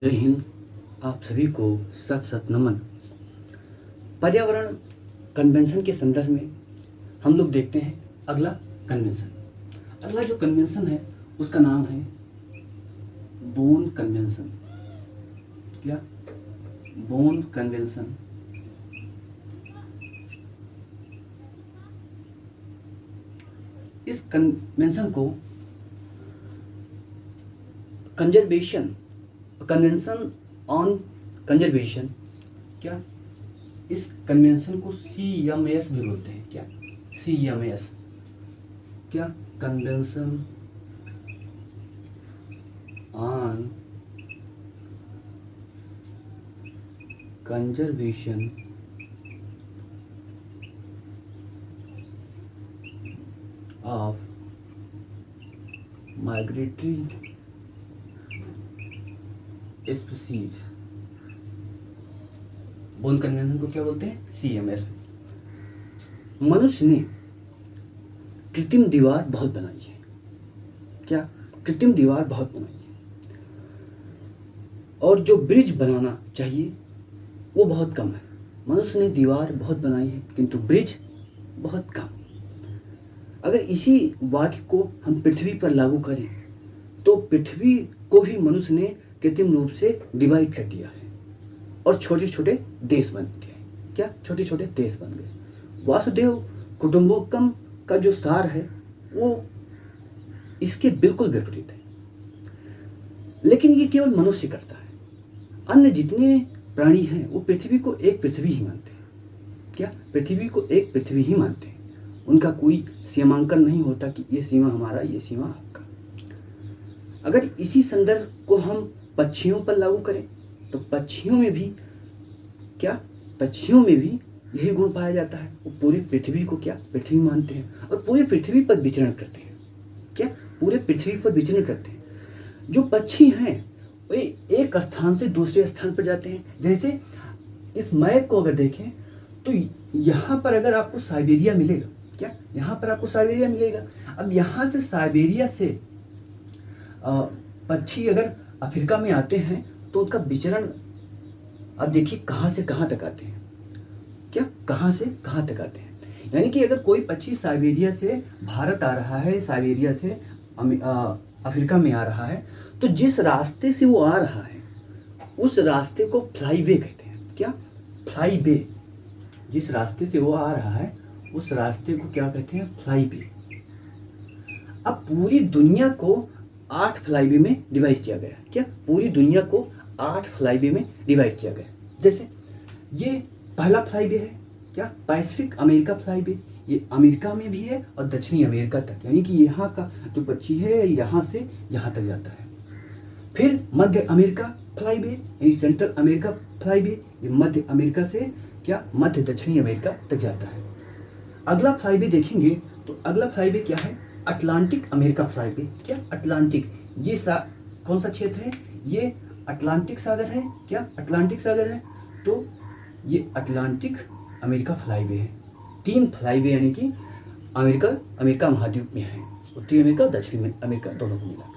जय हिंद। आप सभी को सत सत नमन। पर्यावरण कन्वेंशन के संदर्भ में हम लोग देखते हैं अगला कन्वेंशन। अगला जो कन्वेंशन है उसका नाम है बोन कन्वेंशन। क्या? Bone convention. इस कन्वेंशन को कन्वेंशन ऑन कंजर्वेशन, क्या इस कन्वेंशन को CMS भी बोलते हैं। क्या? CMS। क्या? Convention on conservation of migratory species. Bone convention को क्या बोलते हैं? CMS। मनुष्य ने कृत्रिम दीवार बहुत बनाई है। क्या? कृत्रिम दीवार बहुत बनाई है, और जो ब्रिज बनाना चाहिए वो बहुत कम है। मनुष्य ने दीवार बहुत बनाई है किंतु ब्रिज बहुत कम। अगर इसी वाक्य को हम पृथ्वी पर लागू करें तो पृथ्वी को भी मनुष्य ने कृत्रिम रूप से डिवाइड कर दिया है और छोटे छोटे देश बन गए। क्या? छोटे छोटे देश बन गए। वासुदेव कुटुंबकम का जो सार है वो इसके बिल्कुल विपरीत है, लेकिन ये केवल मनुष्य करता है। अन्य जितने प्राणी हैं वो पृथ्वी को एक पृथ्वी ही मानते हैं। क्या? पृथ्वी को एक पृथ्वी ही मानते हैं। उनका कोई सीमांकन नहीं होता कि ये सीमा हमारा, ये सीमा आपका। अगर इसी संदर्भ को हम पक्षियों पर लागू करें तो पक्षियों में भी क्या? पक्षियों में भी यही गुण पाया जाता है। वो पूरी पृथ्वी को क्या? पृथ्वी मानते हैं और पूरी पृथ्वी पर विचरण करते हैं। क्या? पूरे पृथ्वी पर विचरण करते हैं। जो पक्षी हैं वे एक स्थान से दूसरे स्थान पर जाते हैं। जैसे इस मैप को अगर देखें तो यहाँ पर अगर आपको साइबेरिया मिलेगा। क्या? यहाँ पर आपको साइबेरिया मिलेगा। अब यहाँ से साइबेरिया से पक्षी अगर अफ्रीका में आते हैं तो उनका विचरण अब देखिए कहाँ से कहाँ तक आते हैं। क्या? कहाँ से कहाँ तक आते हैं। यानी कि अगर कोई पक्षी साइबेरिया से भारत आ रहा है, साइबेरिया से अफ्रीका में आ रहा है, तो जिस रास्ते से वो आ रहा है उस रास्ते को फ्लाईवे कहते हैं। क्या? फ्लाईवे। जिस रास्ते से वो आ रहा है उस रास्ते को क्या कहते हैं? फ्लाईवे। अब पूरी दुनिया को 8 फ्लाईवे में डिवाइड किया गया। क्या? पूरी दुनिया को 8 फ्लाईवे में डिवाइड किया गया। जैसे ये पहला फ्लाईवे है। क्या? Pacific America flyway. ये अमेरिका में भी है और दक्षिणी अमेरिका तक, यानी कि यहाँ का जो पक्षी है यहाँ से यहाँ तक जाता है। फिर मध्य अमेरिका फ्लाईवे यानी सेंट्रल अमेरिका फ्लाईवे। ये मध्य अमेरिका से क्या? मध्य दक्षिणी अमेरिका तक जाता है। अगला फ्लाईवे देखेंगे तो अगला फ्लाईवे क्या है? Atlantic America flyway. क्या? अटलांटिक। ये कौन सा क्षेत्र है? ये अटलांटिक सागर है। क्या? अटलांटिक सागर है। तो ये अटलांटिक अमेरिका फ्लाईवे है। 3 फ्लाईवे यानी कि अमेरिका महाद्वीप में है। उत्तरी अमेरिका और दक्षिणी अमेरिका दोनों को मिला।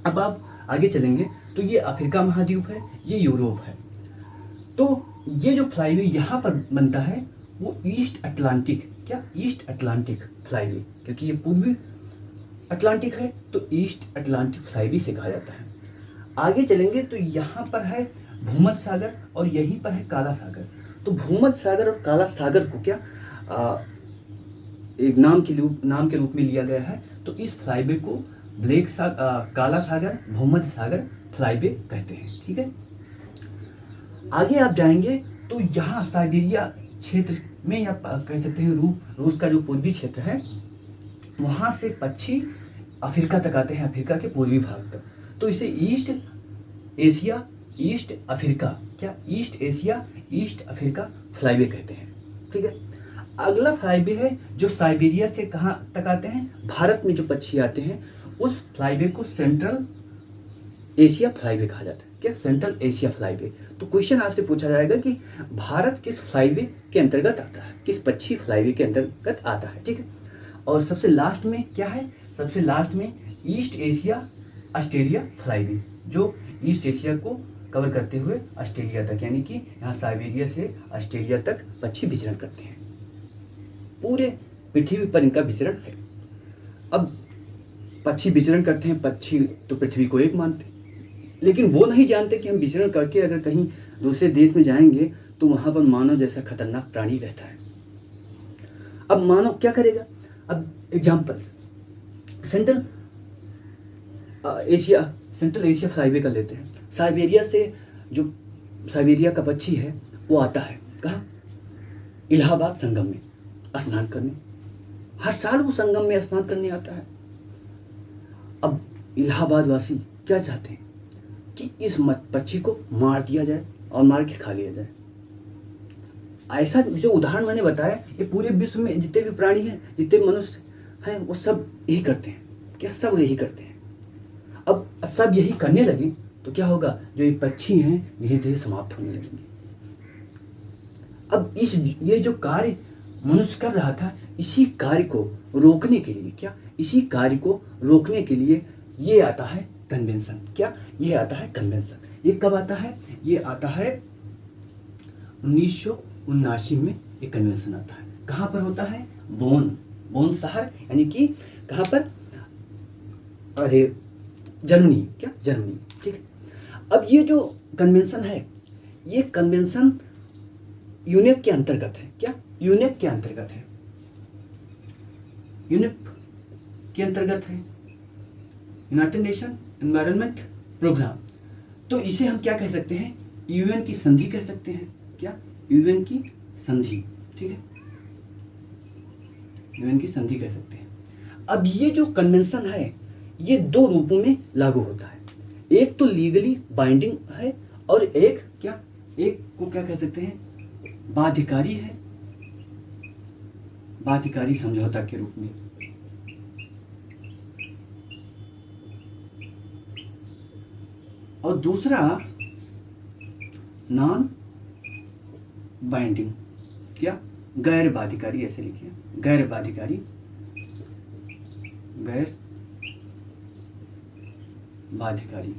अब आप आगे चलेंगे तो ये अफ्रीका महाद्वीप है, ये यूरोप है। तो ये जो फ्लाईवे यहाँ पर बनता है वो ईस्ट अटलांटिक। क्या? ईस्ट अटलांटिक फ्लाईवे, क्योंकि ये पूर्वी अटलांटिक है तो ईस्ट अटलांटिक फ्लाईवे से कहा जाता है। आगे चलेंगे तो यहाँ पर है भूमध्य सागर और यहीं पर है काला सागर। तो भूमध्य सागर और काला सागर को क्या एक नाम के रूप में लिया गया है। तो इस फ्लाईवे को काला सागर भूमध्य सागर फ्लाईवे कहते हैं। ठीक है। आगे आप जाएंगे तो यहाँ साइबेरिया क्षेत्र में या कह सकते हैं रूस का जो पूर्वी क्षेत्र है वहां से पक्षी अफ्रीका तक आते हैं, अफ्रीका के पूर्वी भाग तक। तो इसे ईस्ट एशिया ईस्ट अफ्रीका क्या east Asia east Africa flyway कहते हैं। ठीक है। अगला फ्लाईवे है जो साइबेरिया से कहां तक आते हैं, भारत में जो पक्षी आते हैं उस फ्लाईवे को सेंट्रल एशिया फ्लाईवे कहा जाता है। क्या? Central Asia flyway. तो क्वेश्चन आपसे पूछा जाएगा कि भारत किस फ्लाईवे के अंतर्गत आता है, किस पक्षी फ्लाईवे के अंतर्गत आता है। ठीक है। और सबसे लास्ट में क्या है, सबसे लास्ट में ईस्ट एशिया ऑस्ट्रेलिया फ्लाईवे, जो ईस्ट एशिया को कवर करते हुए ऑस्ट्रेलिया तक, यानी कि यहाँ साइबेरिया से ऑस्ट्रेलिया तक पक्षी विचरण करते हैं। पूरे पृथ्वी पर इनका विचरण है। अब पक्षी विचरण करते हैं, पक्षी तो पृथ्वी को एक मानते हैं, लेकिन वो नहीं जानते कि हम विचरण करके अगर कहीं दूसरे देश में जाएंगे तो वहां पर मानव जैसा खतरनाक प्राणी रहता है। अब मानव क्या करेगा? अब एग्जाम्पल सेंट्रल एशिया फ्लाईवे कर लेते हैं। साइबेरिया से जो साइबेरिया का पक्षी है वो आता है कहाँ? इलाहाबाद संगम में स्नान करने। हर साल वो संगम में स्नान करने आता है। अब इलाहाबाद वासी क्या चाहते हैं कि इस पक्षी को मार दिया जाए और मार के खा लिया जाए। ऐसा जो उदाहरण मैंने बताया, ये पूरे विश्व में जितने भी प्राणी हैं, जितने मनुष्य हैं, वो सब यही करते हैं। क्या सब यही करते हैं? अब सब यही करने लगे तो क्या होगा? जो ये पक्षी हैं धीरे धीरे समाप्त होने लगेंगे। अब ये जो कार्य मनुष्य कर रहा था, इसी कार्य को रोकने के लिए क्या? इसी कार्य को रोकने के लिए ये आता है कन्वेंशन। क्या? ये आता है कन्वेंशन। ये कब आता है? ये आता है 1979 में। ये कन्वेंशन आता है। कहां पर होता है? बोन शहर, यानी कि कहां पर? अरे जर्मनी। क्या? जर्मनी। ठीक है। अब ये जो कन्वेंशन है, ये कन्वेंशन यूनेप के अंतर्गत है। क्या? यूनेप के अंतर्गत है। यूनेप के अंतर्गत है, यूनाइटेड नेशन एनवायरनमेंट प्रोग्राम। तो इसे हम क्या कह सकते हैं? यूएन की संधि कह सकते हैं। क्या? यूएन की संधि। ठीक है, यूएन की संधि कह सकते हैं। अब ये जो कन्वेंशन है, ये दो रूपों में लागू होता है। एक तो लीगली बाइंडिंग है और एक क्या? एक को क्या कह सकते हैं? बाध्यकारी है, बाध्यकारी समझौता के रूप में। और दूसरा नॉन बाइंडिंग। क्या? गैर बाध्यकारी। ऐसे लिखिए, गैर बाध्यकारी। गैर बाध्यकारी।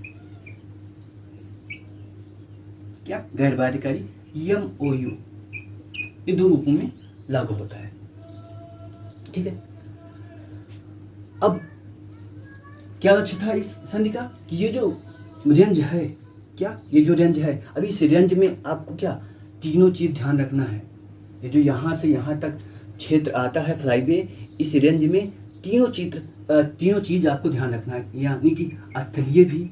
क्या? गैर बाध्यकारी। MOU। ये दो रूपों में लागू होता है। ठीक है। अब क्या लक्ष्य था इस संधि का? कि ये जो रेंज है, क्या? ये जो रेंज है, अभी इस रेंज में आपको क्या तीनों चीज ध्यान रखना है। ये जो यहां से यहां तक क्षेत्र आता है फ्लाईवे, इस रेंज में तीनों चीज आपको ध्यान रखना है, यानी कि स्थलीय भी,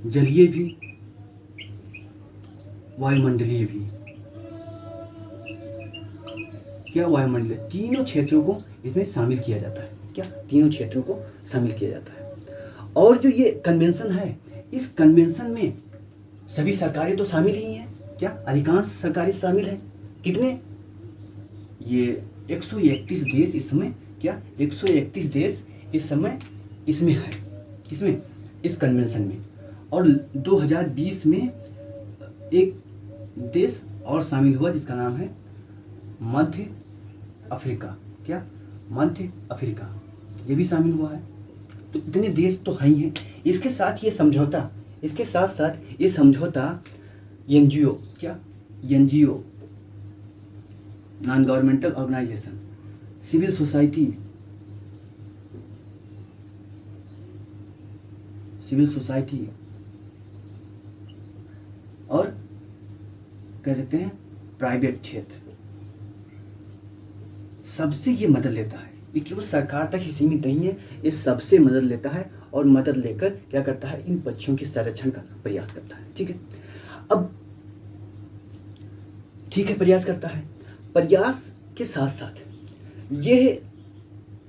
जलीय भी, वायुमंडलीय भी। क्या? वायुमंडलीय। तीनों क्षेत्रों को इसमें शामिल किया जाता है। क्या? तीनों क्षेत्रों को शामिल किया जाता है। और जो ये कन्वेंशन है, इस कन्वेंशन में सभी सरकारें तो शामिल ही हैं। क्या? अधिकांश सरकारें शामिल हैं। कितने? ये 131 देश इस समय, क्या 131 देश इस समय इसमें है। किसमें? इस कन्वेंशन में। और 2020 में एक देश और शामिल हुआ जिसका नाम है मध्य अफ्रीका। क्या? मध्य अफ्रीका, ये भी शामिल हुआ है। तो इतने देश तो हैं ही हैं। इसके साथ ये समझौता, इसके साथ साथ ये समझौता एनजीओ, क्या? NGO, non governmental organisation, civil society और कह सकते हैं प्राइवेट क्षेत्र, सबसे ये मदद लेता है। ये केवल सरकार तक ही सीमित नहीं है, ये सबसे मदद लेता है और मदद लेकर क्या करता है? इन पक्षियों की संरक्षण का प्रयास करता है। ठीक है। अब ठीक है, प्रयास करता है। प्रयास के साथ साथ ये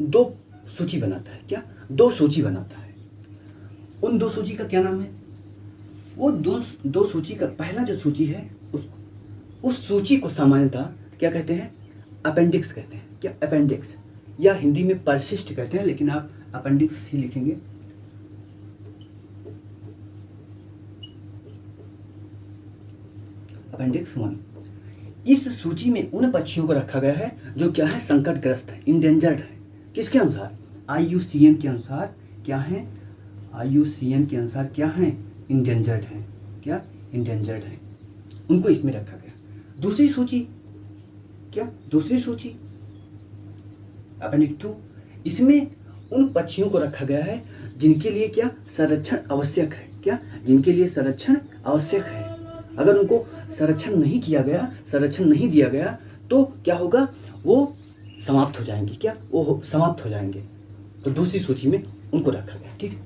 दो सूची बनाता है। क्या? दो सूची बनाता है। उन दो सूची का क्या नाम है? वो दो सूची का पहला जो सूची है, उस सूची को सामान्यतः क्या कहते हैं? अपेंडिक्स कहते हैं। क्या? अपेंडिक्स, या हिंदी में परसिस्ट कहते हैं, लेकिन आप अपेंडिक्स ही लिखेंगे। अपेंडिक्स 1। इस सूची में उन पक्षियों को रखा गया है जो क्या है? संकटग्रस्त है, इंडेंजर्ड है। किसके अनुसार? IUCN के अनुसार। क्या है? IUCN के अनुसार क्या है? इंडेंजर्ड हैं, क्या इंडेंजर्ड हैं, उनको इसमें रखा गया। दूसरी सूची, क्या दूसरी सूची अपेंडिक्स 2, इसमें उन पक्षियों को रखा गया है जिनके लिए क्या संरक्षण आवश्यक है, क्या जिनके लिए संरक्षण आवश्यक है। अगर उनको संरक्षण नहीं किया गया, संरक्षण नहीं दिया गया तो क्या होगा, वो समाप्त हो जाएंगे, क्या वो समाप्त हो जाएंगे। तो दूसरी सूची में उनको रखा गया। ठीक है,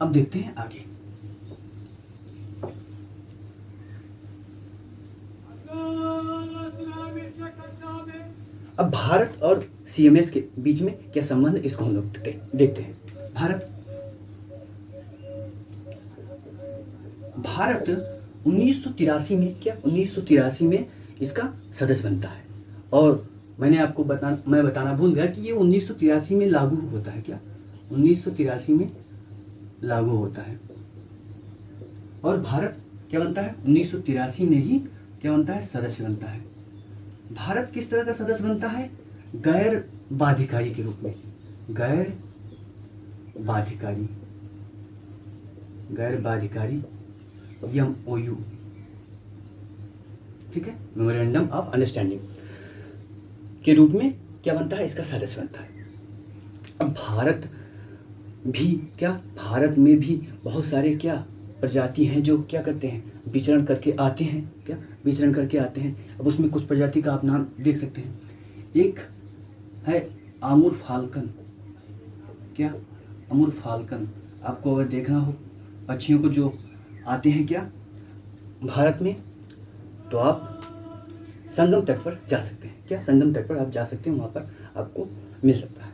अब देखते हैं आगे। अब भारत और सीएमएस के बीच में क्या संबंध, इसको हम लोग देखते हैं। भारत 1983 में, क्या 1983 में इसका सदस्य बनता है। और मैं बताना भूल गया कि ये 1983 में लागू होता है, क्या 1983 में लागू होता है। और भारत क्या बनता है, 1983 में ही क्या बनता है, सदस्य बनता है। भारत किस तरह का सदस्य बनता है, गैर बाध्यकारी के रूप में, गैर बाध्यकारी MOU, ठीक है, मेमोरेंडम ऑफ अंडरस्टैंडिंग के रूप में क्या बनता है, इसका सदस्य बनता है। अब भारत में भी बहुत सारे क्या प्रजाति हैं जो क्या करते हैं, विचरण करके आते हैं, क्या विचरण करके आते हैं। अब उसमें कुछ प्रजाति का आप नाम देख सकते हैं। एक है आमुर फाल्कन, क्या अमूर फाल्कन। आपको अगर देखना हो पक्षियों को जो आते हैं क्या भारत में, तो आप संगम तट पर जा सकते हैं, क्या संगम तट पर आप जा सकते हैं, वहां पर आपको मिल सकता है।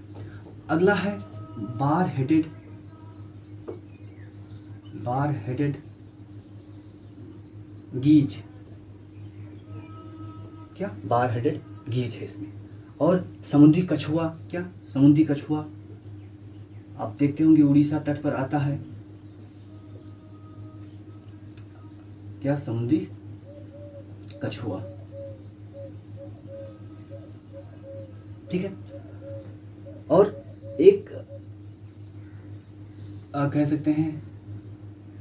अगला है बार हेडेड गीज, क्या बार हेडेड गीज है इसमें। और समुद्री कछुआ, क्या समुद्री कछुआ आप देखते होंगे उड़ीसा तट पर आता है, क्या समुद्री कछुआ, ठीक है। और एक कह सकते हैं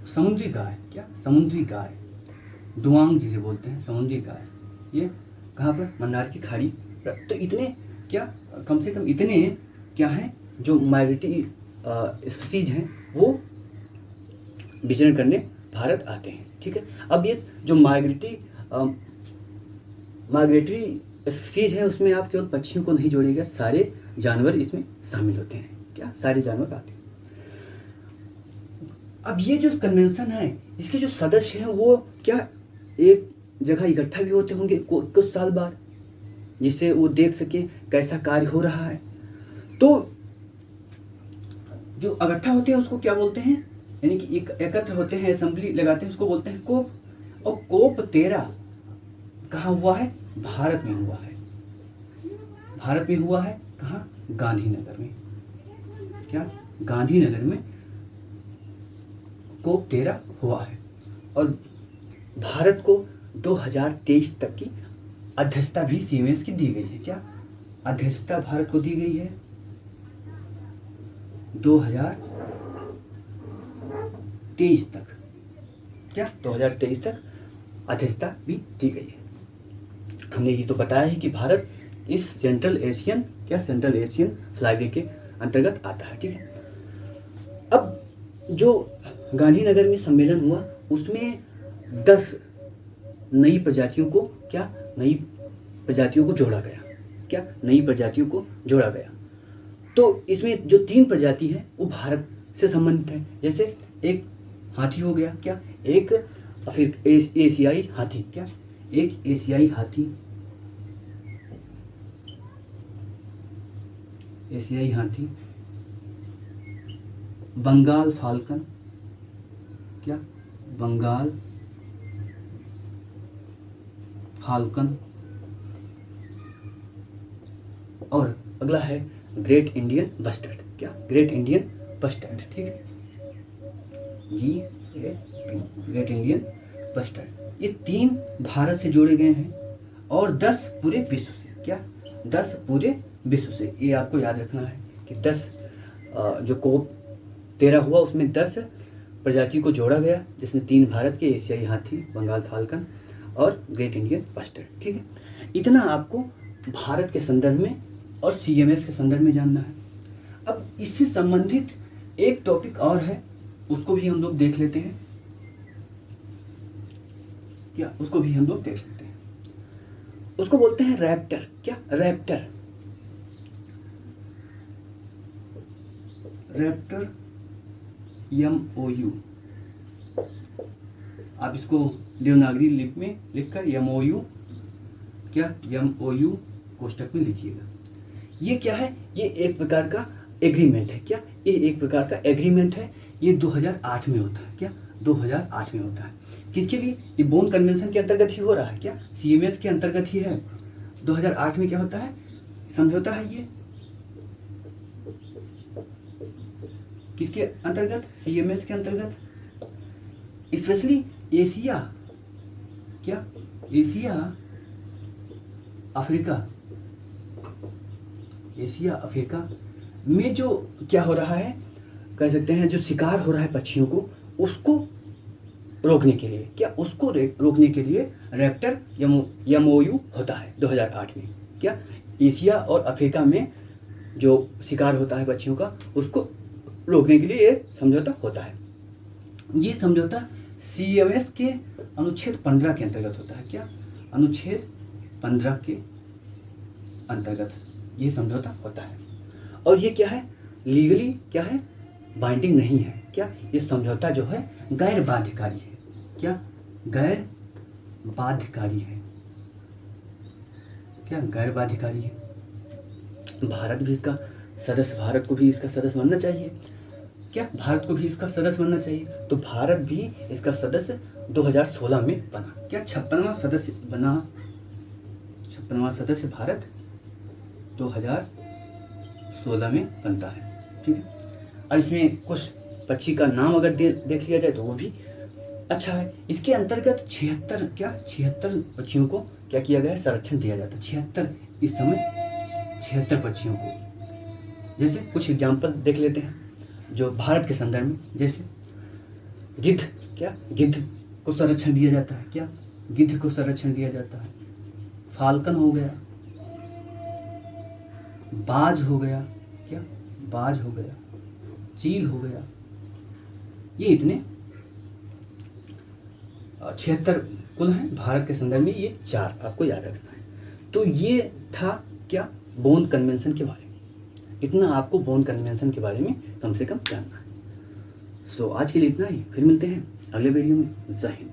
समुद्री गाय, क्या समुद्री गाय, दुआंग जिसे बोलते हैं समुद्री गाय, ये कहाँ पर, मंदार की खाड़ी। तो इतने क्या, कम से कम इतने क्या हैं जो माइग्रेटरी स्पीसीज हैं वो विचरण करने भारत आते हैं, ठीक है। अब ये जो माइग्रेटरी स्पीसीज है उसमें आप केवल पक्षियों को नहीं जोड़ेगा, सारे जानवर इसमें शामिल होते हैं, क्या सारे जानवर आते हैं। अब ये जो कन्वेंशन है इसके जो सदस्य हैं वो क्या एक जगह इकट्ठा भी होते होंगे कुछ साल बाद, जिससे वो देख सके कैसा कार्य हो रहा है। तो जो इकट्ठा होते हैं उसको क्या बोलते हैं, यानी कि एकत्र होते हैं, असेंबली लगाते हैं, उसको बोलते हैं कोप। और कोप 13 कहाँ हुआ है, भारत में हुआ है। भारत में हुआ है कहाँ, गांधीनगर में, क्या गांधीनगर में कोप 13 हुआ है। और भारत को 2023 तक की अध्यक्षता भी सीएमएस की दी गई है, क्या अध्यक्षता भारत को दी गई है 2023 तक, क्या 2023 तक अध्यक्षता भी दी गई है। हमने ये तो बताया है कि भारत इस सेंट्रल एशियन फ्लाईवे के अंतर्गत आता है, ठीक है। अब जो गांधीनगर में सम्मेलन हुआ उसमें 10 नई प्रजातियों को जोड़ा गया, क्या नई प्रजातियों को जोड़ा गया। तो इसमें जो 3 प्रजाति हैं वो भारत से संबंधित है, जैसे एक हाथी हो गया, क्या एक फिर एशियाई हाथी, क्या एक एशियाई हाथी, बंगाल फाल्कन, क्या बंगाल फाल्कन। और अगला है ग्रेट इंडियन बस्टर्ड, क्या ग्रेट इंडियन बस्टर्ड, ठीक है, ग्रेट इंडियन बस्टर्ड। ये 3 भारत से जोड़े गए हैं और 10 पूरे विश्व से, क्या 10 पूरे विश्व से। ये आपको याद रखना है कि 10 जो कोप 13 हुआ उसमें 10 प्रजाति को जोड़ा गया, जिसमें 3 भारत के, एशियाई हाथी, बंगाल फाल्कन और ग्रेट इंडियन बस्टर्ड। ठीक है, इतना आपको भारत के संदर्भ में और CMS के संदर्भ में जानना है। अब इससे संबंधित एक टॉपिक और है, उसको भी हम लोग देख लेते हैं। क्या उसको भी हम लोग देख लेते हैं। उसको बोलते हैं रैप्टर। क्या? रैप्टर। रैप्टर MOU, आप इसको देवनागरी लिपि में लिखकर MOU, क्या MOU कोष्टक में लिखिएगा। ये क्या है? ये एक प्रकार का एग्रीमेंट है। क्या? ये एक प्रकार का एग्रीमेंट है। ये 2008 में होता है। क्या? 2008 में होता है। किसके लिए? ये बोन कन्वेंशन के अंतर्गत ही हो रहा है। क्या? CMS के अंतर्गत ही है। 2008 में क्या होता है? समझौता है ये किसके अंतर्गत? CMS के अंतर्गत। स्पेशली एशिया, क्या एशिया अफ्रीका, एशिया अफ्रीका में जो क्या हो रहा है, कह सकते हैं जो शिकार हो रहा है पक्षियों को, उसको रोकने के लिए, क्या उसको रोकने के लिए रैप्टर MOU होता है 2008 में। क्या? एशिया और अफ्रीका में जो शिकार होता है पक्षियों का, उसको रोकने के लिए ये समझौता होता है। ये समझौता CMS के अनुच्छेद 15 के अंतर्गत होता है। क्या? अनुच्छेद 15 के अंतर्गत ये समझौता होता है। और ये क्या है? लीगली क्या है? बाइंडिंग नहीं है। क्या? ये समझौता जो है गैर बाध्यकारी है। क्या? गैर बाध्यकारी है। क्या? गैर बाध्यकारी है। भारत भी इसका सदस्य, भारत को भी इसका सदस्य बनना चाहिए। क्या? भारत को भी इसका सदस्य बनना चाहिए। तो भारत भी इसका सदस्य 2016 में बना। क्या? 56वां सदस्य बना। 56वां सदस्य भारत 2016 में बनता है। ठीक है। और इसमें कुछ पक्षी का नाम अगर देख लिया जाए तो वो भी अच्छा है। इसके अंतर्गत 76 पक्षियों को क्या किया गया है? संरक्षण दिया जाता है। 76 इस समय 76 पक्षियों को। जैसे कुछ एग्जाम्पल देख लेते हैं जो भारत के संदर्भ में, जैसे गिद्ध। क्या? गिद्ध को संरक्षण दिया जाता है। क्या? गिद्ध को संरक्षण दिया जाता है। फाल्कन हो गया, बाज हो गया। क्या? बाज हो गया, चील हो गया। ये इतने 76 कुल हैं भारत के संदर्भ में। ये 4 आपको याद रखना है। तो ये था क्या? बोन कन्वेंशन के बारे में। इतना आपको बोन कन्वेंशन के बारे में कम से कम जानना है। सो आज के लिए इतना ही। फिर मिलते हैं अगले वीडियो में। जय हिंद।